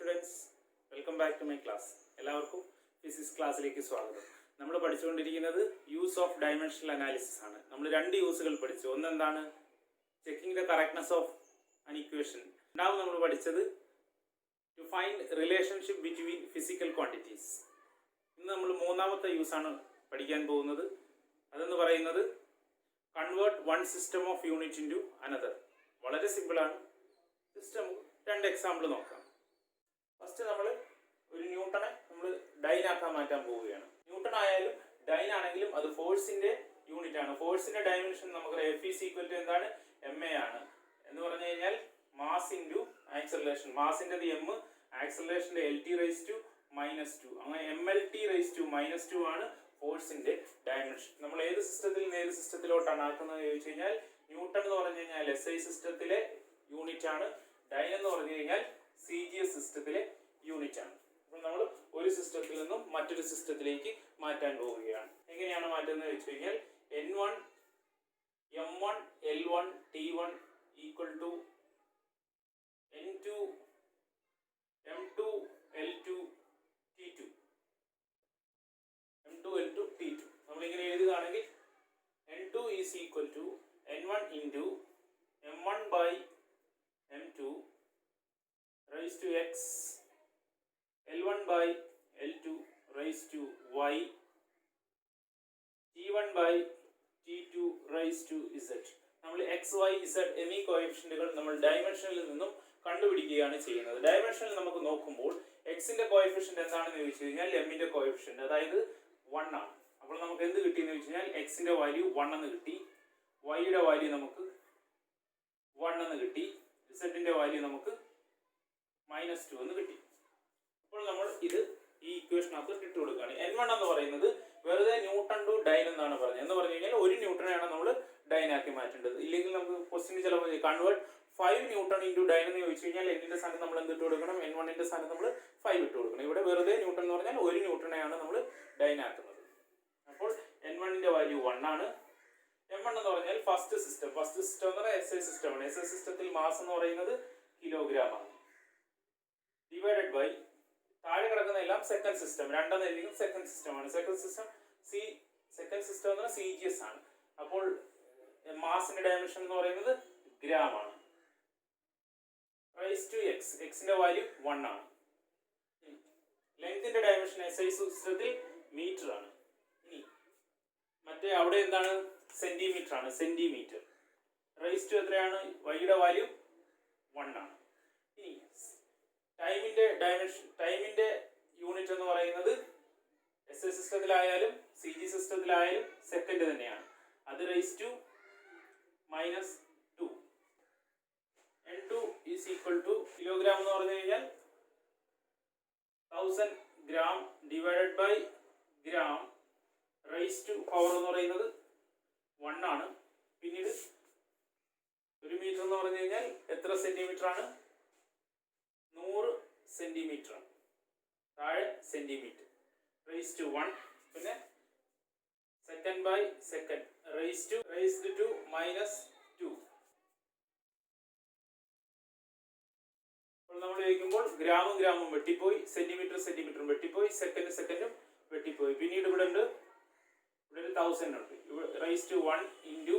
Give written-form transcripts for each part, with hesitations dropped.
Students, welcome back to my class. എല്ലാവർക്കും physics ക്ലാസ്സിലേക്ക് സ്വാഗതം. നമ്മൾ പഠിച്ചുകൊണ്ടിരിക്കുന്നത് യൂസ് ഓഫ് ഡയമെൻഷണൽ അനാലിസിസ് ആണ്. നമ്മൾ രണ്ട് യൂസുകൾ പഠിച്ചു. ഒന്നെന്താണ് checking the correctness of an equation. രണ്ടാമത് നമ്മൾ പഠിച്ചത് to find relationship between physical quantities. ഇന്ന് നമ്മൾ മൂന്നാമത്തെ യൂസാണ് പഠിക്കാൻ പോകുന്നത്. അതെന്ന് പറയുന്നത് convert one system of unit into another. വളരെ സിമ്പിളാണ്. സിസ്റ്റം രണ്ട് എക്സാമ്പിൾ നോക്കാം. ഫസ്റ്റ് നമ്മൾ ഒരു ന്യൂട്ടനെ നമ്മൾ ഡൈനാക്കാൻ മാറ്റാൻ പോവുകയാണ്. ന്യൂട്ടൺ ആയാലും ഡൈൻ ആണെങ്കിലും അത് ഫോഴ്സിന്റെ യൂണിറ്റ് ആണ്. ഫോഴ്സിന്റെ ഡയമെൻഷൻ നമുക്കറിയാം. F ഈസ് ഈക്വൽ ടു എന്താണ്? MA ആണ്. എന്ന് പറഞ്ഞു കഴിഞ്ഞാൽ മാസ് ഇൻറ്റു ആക്സലറേഷൻ. മാസിൻ്റെത് M, ആക്സലറേഷന്റെ LT റൈസ് ടു -2. അങ്ങനെ MLT റൈസ് ടു -2 ആണ് ഫോഴ്സിന്റെ ഡയമെൻഷൻ. നമ്മൾ ഏത് സിസ്റ്റത്തിൽ നിന്ന് ഏത് സിസ്റ്റത്തിലോട്ടാണ് ആക്കുന്നത് ചോദിച്ചു കഴിഞ്ഞാൽ ന്യൂട്ടൺ എന്ന് പറഞ്ഞു കഴിഞ്ഞാൽ SI സിസ്റ്റത്തിലെ യൂണിറ്റ് ആണ്. ഡൈൻ എന്ന് പറഞ്ഞു കഴിഞ്ഞാൽ CGS സിസ്റ്റത്തിലെ യൂണിറ്റ് ആണ്. അപ്പോൾ നമ്മൾ ഒരു സിസ്റ്റത്തിൽ നിന്നും മറ്റൊരു സിസ്റ്റത്തിലേക്ക് മാറ്റാൻ പോവുകയാണ്. എങ്ങനെയാണ് മാറ്റുന്നത് വെച്ച് കഴിഞ്ഞാൽ N1 M1 L1 T1 equal to N2 M2 L2 T2 M2 L2 T2. നമ്മളിങ്ങനെ എഴുതുകയാണെങ്കിൽ N2 is equal to N1 into M1 by M2 raised to x, L1 by L2 raised to y, T1 by T2 raised to z. നമ്മൾ x, y, z എന്നീ കോഎഫിഷ്യന്റുകൾ നമ്മൾ ഡയമെൻഷനിൽ നിന്നും കണ്ടുപിടിക്കുകയാണ് ചെയ്യുന്നത്. ഡയമെൻഷനിൽ നമുക്ക് നോക്കുമ്പോൾ എക്സിന്റെ കോഎഫിഷ്യന്റ് എന്താണെന്ന് ചോദിച്ചു കഴിഞ്ഞാൽ എമ്മിന്റെ കോഎഫിഷ്യന്റ് അതായത് 1 ആണ്. അപ്പോൾ നമുക്ക് എന്ത് കിട്ടിയെന്ന് വെച്ച് കഴിഞ്ഞാൽ എക്സിന്റെ വാല്യൂ 1 എന്ന് കിട്ടി, വൈയുടെ വാല്യൂ നമുക്ക് 1 എന്ന് കിട്ടി, സെറ്റിന്റെ വാല്യൂ നമുക്ക് -2 എന്ന് കിട്ടി. അപ്പോൾ നമ്മൾ ഇത് ഈ ഇക്വേഷനകത്ത് ഇട്ട് കൊടുക്കുകയാണ്. N1 എന്ന് പറയുന്നത് വെറുതെ ന്യൂട്ടൺ ടു ഡൈൻ എന്നാണ് പറഞ്ഞത്. എന്ന് പറഞ്ഞു കഴിഞ്ഞാൽ ഒരു ന്യൂട്ടനെയാണ് നമ്മൾ ഡൈൻ ആക്കി മാറ്റേണ്ടത്. ഇല്ലെങ്കിൽ നമുക്ക് ക്വസ്റ്റിന് ചിലപ്പോൾ കൺവേർട്ട് 5 ന്യൂട്ടൺ ഇൻറ്റു ഡൈൻ എന്ന് ചോദിച്ചു കഴിഞ്ഞാൽ എന്നിന്റെ സ്ഥാനത്ത് നമ്മൾ എന്ത് ഇട്ട് കൊടുക്കണം? N1ന്റെ സ്ഥാനത്ത് നമ്മൾ 5 ഇട്ട് കൊടുക്കണം. ഇവിടെ വെറുതെ ന്യൂട്ടൺ എന്ന് പറഞ്ഞാൽ ഒരു ന്യൂട്ടനെയാണ് നമ്മൾ ഡൈൻ ആക്കുന്നത്. അപ്പോൾ N1ന്റെ വാല്യൂ 1 ആണ്. M1 എന്ന് പറഞ്ഞാൽ ഫസ്റ്റ് സിസ്റ്റം എന്ന് പറഞ്ഞാൽ SI സിസ്റ്റമാണ്. SI സിസ്റ്റത്തിൽ മാസ് എന്ന് പറയുന്നത് കിലോഗ്രാം ആണ്. ഡിവൈഡഡ് ബൈ താഴെ കിടക്കുന്ന എല്ലാം സെക്കൻഡ് സിസ്റ്റം. രണ്ടെന്നായിരിക്കും സെക്കൻഡ് സിസ്റ്റം ആണ്. സെക്കൻഡ് സിസ്റ്റം എന്ന് പറഞ്ഞാൽ CGS ആണ്. അപ്പോൾ മാസിന്റെ ഡയമെൻഷൻ എന്ന് പറയുന്നത് ഗ്രാം ആണ്. റൈസ് ടു x, എക്സിന്റെ വാല്യൂ 1 ആണ്. ലെങ്ത്തിന്റെ ഡയമെൻഷൻ SI സിസ്റ്റത്തിൽ മീറ്റർ ആണ്. ഇനി മറ്റേ അവിടെ എന്താണ്? സെന്റിമീറ്റർ ആണ്. സെന്റിമീറ്റർ. റൈസ് ടു എത്രയാണ്? വൈയുടെ വാല്യൂ 1 ആണ്. ഇനി ടൈമിന്റെ ഡയമെൻഷൻ, ടൈമിന്റെ യൂണിറ്റ് എന്ന് പറയുന്നത് SI സിസ്റ്റത്തിലായാലും CG സിസ്റ്റത്തിലായാലും സെക്കൻഡ് തന്നെയാണ്. അത് raise to -2. N2 is equal to kilogram എന്ന് പറഞ്ഞു കഴിഞ്ഞാൽ 1000 gram divided by gram raise to power എന്ന് പറയുന്നത് 1 ആണ്. പിന്നീട് ഒരു മീറ്റർ എന്ന് പറഞ്ഞു കഴിഞ്ഞാൽ എത്ര സെന്റിമീറ്റർ ആണ്? 100 സെന്റിമീറ്റർ ആണ്. താഴെ സെന്റിമീറ്റർ റൈസ് ടു 1. പിന്നെ second by second raised to -2. അപ്പോൾ നമ്മൾ ചോദിക്കുമ്പോൾ ഗ്രാമും വെട്ടിപ്പോയി, സെന്റിമീറ്ററും വെട്ടിപ്പോയി, സെക്കൻഡും വെട്ടിപ്പോയി. പിന്നീട് ഇവിടെ ഒരു 1000 ഉണ്ട്. Raise to 1 into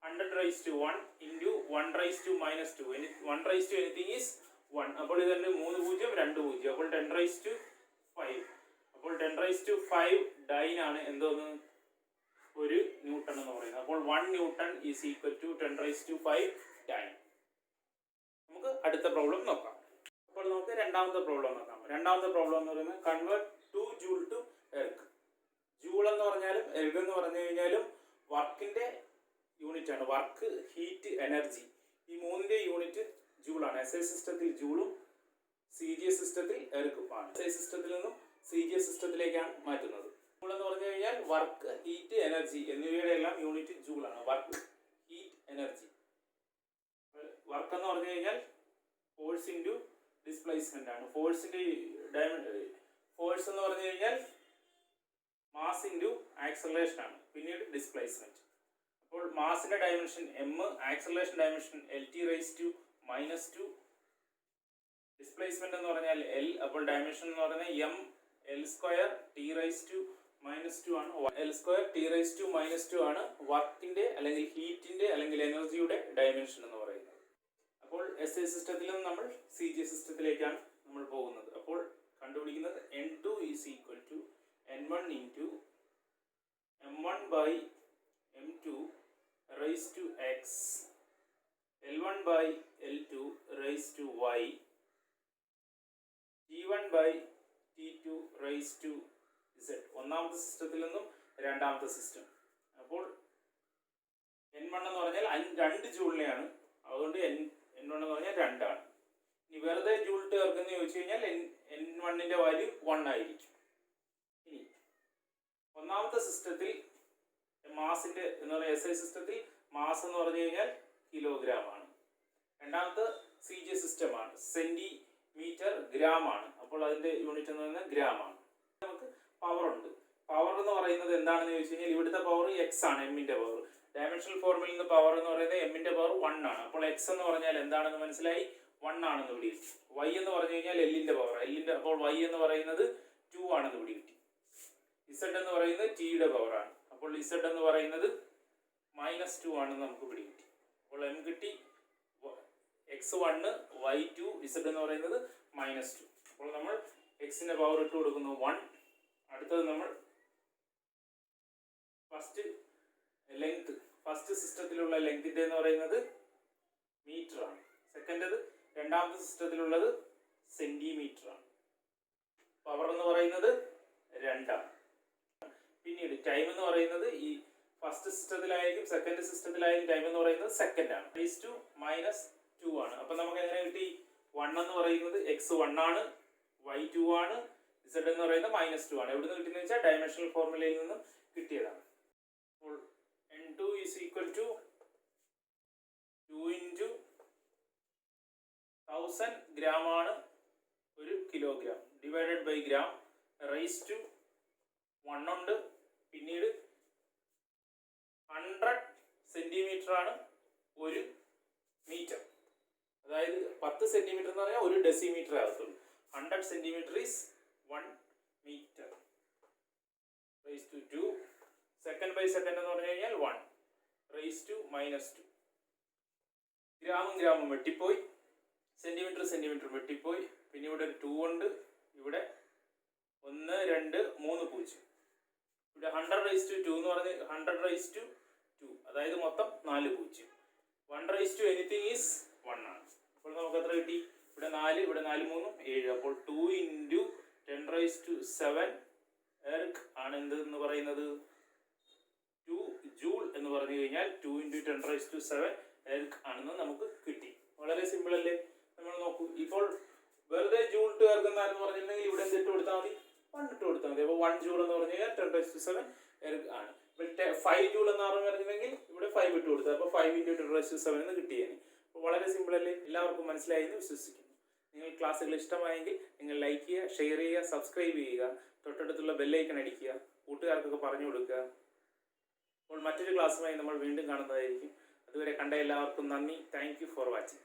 100 raise to 1 into 1 raise to -2. 1 raise to anything is 1. അപ്പോൾ ഇതുണ്ട് 3 0 2 0. അപ്പോൾ 10 റൈസ് ടു 5. അപ്പോൾ 10 റൈസ് ടു 5 ഡൈൻ ആണ്. എന്തോന്ന്? ഒരു ന്യൂട്ടൺ എന്ന് പറയുന്നത്. അപ്പോൾ 1 newton is equal to 10 raise to 5 dyne. നമുക്ക് അടുത്ത പ്രോബ്ലം നോക്കാം. അപ്പോൾ നമുക്ക് രണ്ടാമത്തെ പ്രോബ്ലം നോക്കാം. രണ്ടാമത്തെ പ്രോബ്ലം എന്ന് പറയുന്നത് convert 2 joule to erg. Joule എന്ന് പറഞ്ഞാലും എർഗ് എന്ന് പറഞ്ഞു കഴിഞ്ഞാലും വർക്കിന്റെ യൂണിറ്റ് ആണ്. വർക്ക്, ഹീറ്റ്, എനർജി, ഈ മൂന്നിന്റെ യൂണിറ്റ് ജൂളാണ്. SI സിസ്റ്റത്തിൽ ജൂളും CGS സിസ്റ്റത്തിൽ എർഗും ആണ്. SI സിസ്റ്റത്തിൽ നിന്നും CGS സിസ്റ്റത്തിലേക്കാണ് മാറ്റുന്നത്. ജൂൾ എന്ന് പറഞ്ഞു കഴിഞ്ഞാൽ വർക്ക്, ഹീറ്റ്, എനർജി എന്നിവയുടെ എല്ലാം യൂണിറ്റ് ജൂളാണ്. Work, heat, energy. വർക്ക് എന്ന് പറഞ്ഞു കഴിഞ്ഞാൽ ഫോഴ്സ് ഇൻറ്റു ഡിസ്പ്ലേസ്മെന്റ് ആണ്. ഫോഴ്സ് എന്ന് പറഞ്ഞു കഴിഞ്ഞാൽ മാസ് ഇൻറ്റു ആക്സലറേഷൻ ആണ്. പിന്നീട് ഡിസ്പ്ലേസ്മെന്റ്. അപ്പോൾ മാസിന്റെ dimension M, acceleration dimension LT raise to -2, displacement എന്ന് പറഞ്ഞാൽ L. അപ്പോൾ ഡയമെൻഷൻ എന്ന് പറഞ്ഞാൽ M L² T⁻² ആണ്. L² T⁻² ആണ് വർക്കിന്റെ അല്ലെങ്കിൽ ഹീറ്റിന്റെ അല്ലെങ്കിൽ എനർജിയുടെ ഡയമെൻഷൻ എന്ന് പറയുന്നത്. അപ്പോൾ SI സിസ്റ്റത്തിൽ നിന്ന് നമ്മൾ CG സിസ്റ്റത്തിലേക്കാണ് നമ്മൾ പോകുന്നത്. അപ്പോൾ കണ്ടുപിടിക്കുന്നത് N2 is equal to N1 into M1 by M2 raised to X, L1 by L2 raised to Y, T1 by T2 raised to Z. ഒന്നാമത്തെ സിസ്റ്റത്തിൽ നിന്നും രണ്ടാമത്തെ സിസ്റ്റം. അപ്പോൾ N1 എന്ന് പറഞ്ഞാൽ 2 ജൂളിനെയാണ്, അതുകൊണ്ട് N1 എന്ന് പറഞ്ഞാൽ 2 ആണ്. ഇനി വെറുതെ ജൂൾ ചേർക്കുന്ന ചോദിച്ചു കഴിഞ്ഞാൽ N1ന്റെ വാല്യൂ 1 ആയിരിക്കും. ഇനി ഒന്നാമത്തെ സിസ്റ്റത്തിൽ മാസിന്റെ എന്ന് പറയുന്ന SI സിസ്റ്റത്തിൽ മാസ് എന്ന് പറഞ്ഞു കഴിഞ്ഞാൽ കിലോഗ്രാം ആണ്. രണ്ടാമത്തെ CG സിസ്റ്റമാണ്, സെന്റിമീറ്റർ ഗ്രാം ആണ്. അപ്പോൾ അതിന്റെ യൂണിറ്റ് എന്ന് പറയുന്നത് ഗ്രാം ആണ്. നമുക്ക് പവർ ഉണ്ട്. പവർ എന്ന് പറയുന്നത് എന്താണെന്ന് ചോദിച്ചു കഴിഞ്ഞാൽ ഇവിടുത്തെ പവർ എക്സ് ആണ്, എമ്മിന്റെ പവർ. ഡയമെൻഷണൽ ഫോർമുലയിൽ നിന്ന് പവർ എന്ന് പറയുന്നത് എമ്മിന്റെ പവർ 1 ആണ്. അപ്പോൾ എക്സ് എന്ന് പറഞ്ഞാൽ എന്താണെന്ന് മനസ്സിലായി, 1 ആണെന്ന് ഇവിടെ കിട്ടി. വൈ എന്ന് പറഞ്ഞു കഴിഞ്ഞാൽ എല്ലിന്റെ പവർ, അപ്പോൾ വൈ എന്ന് പറയുന്നത് 2 ആണെന്ന് ഇവിടെ കിട്ടി. ഇസഡ് എന്ന് പറയുന്നത് ടിയുടെ പവർ ആണ്. അപ്പോൾ ഇസഡ് എന്ന് പറയുന്നത് -2 ആണെന്ന് നമുക്ക് ഇവിടെ കിട്ടി. അപ്പോൾ എം കിട്ടി x1 y2 z എന്ന് പറയുന്നത് -2. അപ്പോൾ നമ്മൾ എക്സിന്റെ പവർ ഇട്ട് കൊടുക്കുന്നു 1. അടുത്തത് നമ്മൾ ഫസ്റ്റ് സിസ്റ്റത്തിലുള്ള ലെങ്തിന്റെ എന്ന് പറയുന്നത് മീറ്റർ ആണ്. സെക്കൻഡ് രണ്ടാമത്തെ സിസ്റ്റത്തിലുള്ളത് സെന്റിമീറ്റർ ആണ്. പവർ എന്ന് പറയുന്നത് 2 ആണ്. പിന്നീട് ടൈം എന്ന് പറയുന്നത് ഈ ഫസ്റ്റ് സിസ്റ്റത്തിലായിരിക്കും സെക്കൻഡ് സിസ്റ്റത്തിലായിരിക്കും ടൈം എന്ന് പറയുന്നത് സെക്കൻഡ് ആണ്. -2 ആണ്. അപ്പൊ നമുക്ക് എങ്ങനെ കിട്ടി, 1 എന്ന് പറയുന്നത് x1 ആണ്, y2 ആണ്, z എന്ന് പറയുന്നത് -2 ആണ്. എവിടെ നിന്ന് കിട്ടിയെന്ന് വെച്ചാൽ ഡയമെൻഷണൽ ഫോർമുലയിൽ നിന്നും കിട്ടിയതാണ്. അപ്പോൾ N2 is equal to 2 into 1000 gram ആണ് 1 kilogram, divided by gram raise to 1 ഉണ്ട്. പിന്നീട് 100 സെന്റിമീറ്റർ ആണ് 1 മീറ്റർ. അതായത് 10 സെന്റിമീറ്റർ എന്ന് പറഞ്ഞാൽ 1 ഡെസിമീറ്റർ ആകത്തുള്ളൂ. 100 centimetre is 1 metre raise to 2. Second by second എന്ന് പറഞ്ഞു കഴിഞ്ഞാൽ 1 റൈസ് ടു -2. ഗ്രാമും വെട്ടിപ്പോയി, സെന്റിമീറ്റർ വെട്ടിപ്പോയി. പിന്നെ ഇവിടെ ഒരു 2 ഉണ്ട്, ഇവിടെ 1 2 3 0. ഇവിടെ 100 റൈസ് ടു 2 എന്ന് പറഞ്ഞ് 100 റൈസ് ടു 2, അതായത് മൊത്തം 4 0. 1 റൈസ് ടു എനിത്തിങ് ഈസ് 1 ആണ്. അപ്പോൾ നമുക്ക് എത്ര കിട്ടി, ഇവിടെ 4, ഇവിടെ 4 3 7. അപ്പോൾ 2 into 10 റൈസ് ടു 7 എർഗ് ആണ് എന്തെന്ന് പറയുന്നത് 2 ജൂൾ എന്ന് പറഞ്ഞു കഴിഞ്ഞാൽ 2 into 10 റൈസ് ടു 7 എർഗ് ആണെന്ന് നമുക്ക് കിട്ടി. വളരെ സിമ്പിൾ അല്ലേ? നമ്മൾ നോക്കൂ, ഇപ്പോൾ വെറുതെ ജൂൾ ടു എർഗ് എന്ന് പറഞ്ഞിട്ടുണ്ടെങ്കിൽ ഇവിടെ എന്തിട്ട് കൊടുത്താൽ മതി, 1 ഇട്ട് കൊടുത്താൽ മതി. അപ്പോൾ 1 ജൂൾ എന്ന് പറഞ്ഞു കഴിഞ്ഞാൽ 10 റൈസ് ടു 7 എർഗ് ആണ്. 5 ജൂൾ എന്ന് പറഞ്ഞിട്ടുണ്ടെങ്കിൽ ഇവിടെ 5 ഇട്ട് കൊടുത്താൽ അപ്പോൾ 5 into 10 റൈസ് ടു 7 എന്ന് കിട്ടിയാണ്. അപ്പോൾ വളരെ സിമ്പിൾ അല്ലേ? എല്ലാവർക്കും മനസ്സിലായി എന്ന് വിശ്വസിക്കുന്നു. നിങ്ങൾ ക്ലാസ്സുകൾ ഇഷ്ടമായെങ്കിൽ നിങ്ങൾ ലൈക്ക് ചെയ്യുക, ഷെയർ ചെയ്യുക, സബ്സ്ക്രൈബ് ചെയ്യുക, തൊട്ടടുത്തുള്ള ബെല്ലൈക്കൺ അടിക്കുക, കൂട്ടുകാർക്കൊക്കെ പറഞ്ഞു കൊടുക്കുക. അപ്പോൾ മറ്റൊരു ക്ലാസ്സുമായി നമ്മൾ വീണ്ടും കാണുന്നതായിരിക്കും. അതുവരെ കണ്ട എല്ലാവർക്കും നന്ദി. Thank you for watching.